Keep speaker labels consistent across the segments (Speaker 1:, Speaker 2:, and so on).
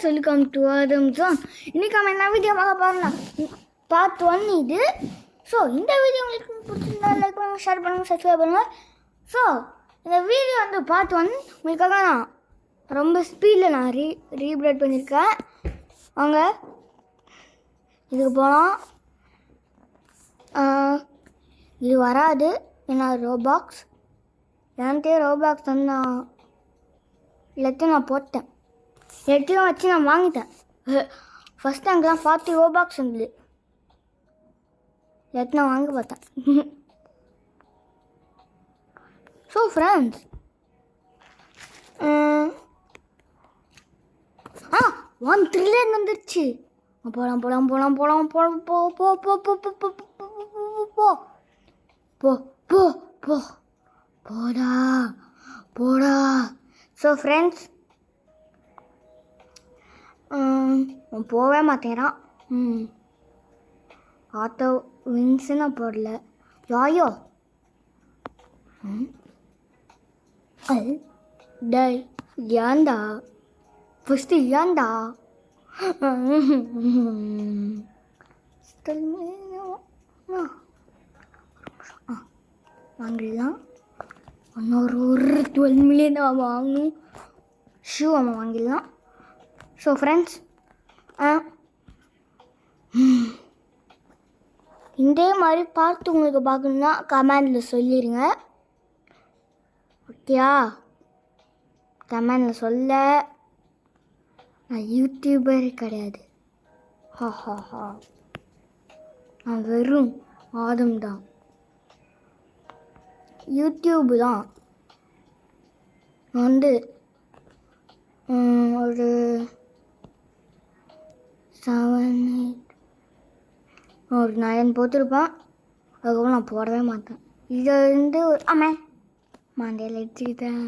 Speaker 1: Friends welcome to ஆதம் zone. இன்றைக்கி நம்ம என்ன வீடியோ பார்க்க போகிறோம்னா பார்ட் 1 இது. ஸோ இந்த வீடியோ உங்களுக்கு பிடிச்சிருந்தா லைக் பண்ணுங்கள், ஷேர் பண்ணுங்கள், சப்ஸ்கிரைப் பண்ணுங்கள். ஸோ இந்த வீடியோ வந்து பார்ட் 1 உங்களுக்காக நான் ரொம்ப ஸ்பீடில் நான் ரீப்ரேட் பண்ணியிருக்கேன். அவங்க இதுக்கு போனால் இது வராது, ஏன்னா ரோபாக்ஸ் என்கிட்டே ரோபாக்ஸ் வந்து நான் எல்லாத்தையும் நான் போட்டேன், எல்லாத்தையும் வச்சு நான் வாங்கிட்டேன். ஃபஸ்ட் அங்கெல்லாம் 40 ரோபாக்ஸ் இருந்தது, எல்லாத்தையும் நான் வாங்கி பார்த்தேன். ஸோ ஃப்ரெண்ட்ஸ், 1 ட்ரில்லியன் வந்துருச்சு. போலாம் போலாம் போலாம் போலாம் போலாம் போ போ போ போ போ போ போ போ போ போ போடா போடா. ஸோ ஃப்ரெண்ட்ஸ், போகவே மாட்டேறான். ஆட்டோ விங்ஸ்ன்னு போடல, யாயோ டை ஏண்டா ஃபஸ்ட்டு ஏண்டா வாங்கிடலாம். இன்னொரு 12 மில்லியன் வாங்கணும், ஷூ அவன் வாங்கிடலாம். ஸோ ஃப்ரெண்ட்ஸ், இதே மாதிரி பார்த்து உங்களுக்கு பார்க்கணுன்னா கமெண்டில் சொல்லிடுங்க, ஓகேயா? கமெண்டில் சொல்ல, நான் யூடியூபர் கிடையாது, ஹா, நான் வெறும் ஆதம் தான், யூடியூப் தான். நான் வந்து ஒரு 7 8 ஒரு 9 போட்டிருப்பேன், அதுக்கப்புறம் நான் போடவே மாட்டேன். இதை வந்து ஒரு மண்டையில் எடுத்துக்கிட்டேன்.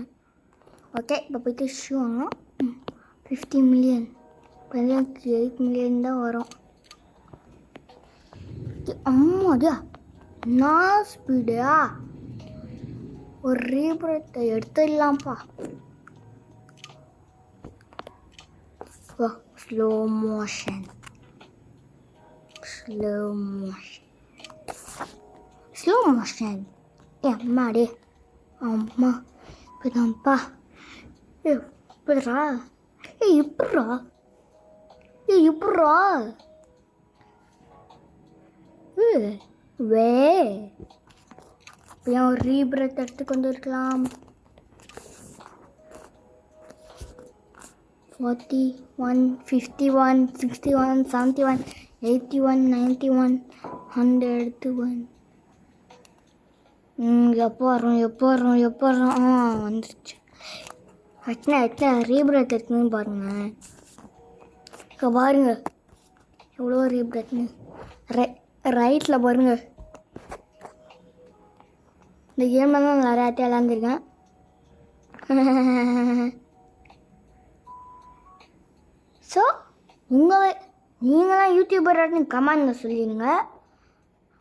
Speaker 1: ஓகே, இப்போ போய்ட்டு ஷூ வாங்கணும். 50 மில்லியன், இப்போ 8 மில்லியன் தான் வரும். அம்மாடியா, நான் ஸ்பீடா ஒரு ரீப்ரேட்டை எடுத்துடலாம்ப்பா. ஸ்லோ மோஷன் அம்மாடி, அம்மா இப்போதான்ப்பா. எப்படா எப்பட்றா வே ஏன் ஒரு ரீப்ரேத் எடுத்து கொண்டு இருக்கலாம். 41 51 61 71 81 91 101. எப்போ வரும் வந்துருச்சு. எத்தனை ரீப்ரேத் இருக்குன்னு பாருங்க. இப்போ பாருங்க எவ்வளோ ரீப்ரேத்னு, ரைட்டில் பாருங்க. இந்த கேமில் தான் நிறையாத்தையும் விளாண்டுருக்கேன். ஸோ நீங்களாம் யூடியூபர்னு கமெண்டில் சொல்லிடுங்க,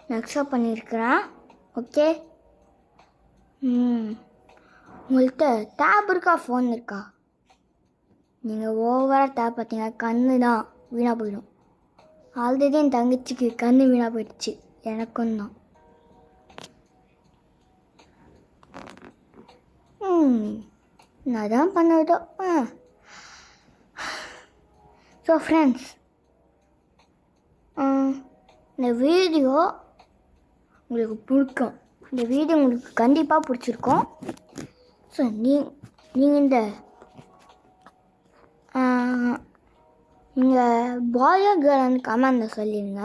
Speaker 1: நான் அக்செப்ட் பண்ணியிருக்கிறேன், ஓகே? உங்கள்கிட்ட டேப் இருக்கா, ஃபோன் இருக்கா? நீங்கள் ஓவராக டேப் பார்த்தீங்க, கண்ணு தான் வீணாக போயிடும். ஆல்ரெடி என் தங்கச்சிக்கு கண்ணு வீணாக போயிடுச்சு, எனக்கும் தான். நான் தான் பண்ணதோ. ஸோ ஃப்ரெண்ட்ஸ், இந்த வீடியோ உங்களுக்கு பிடிக்கும், இந்த வீடியோ உங்களுக்கு கண்டிப்பாக பிடிச்சிருக்கும். ஸோ நீங்கள் நீங்கள் பாயா கேர்ள்னு கமெண்டில் சொல்லிடுங்க,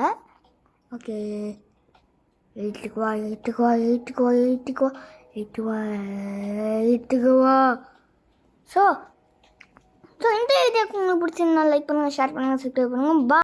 Speaker 1: ஓகே? 8க்கு வா. ஸோ இந்த வீடியோக்கு உங்களுக்கு பிடிச்சிருந்தா லைக் பண்ணுங்கள், ஷேர் பண்ணுங்கள், சப்ஸ்கிரைப் பண்ணுங்கள்.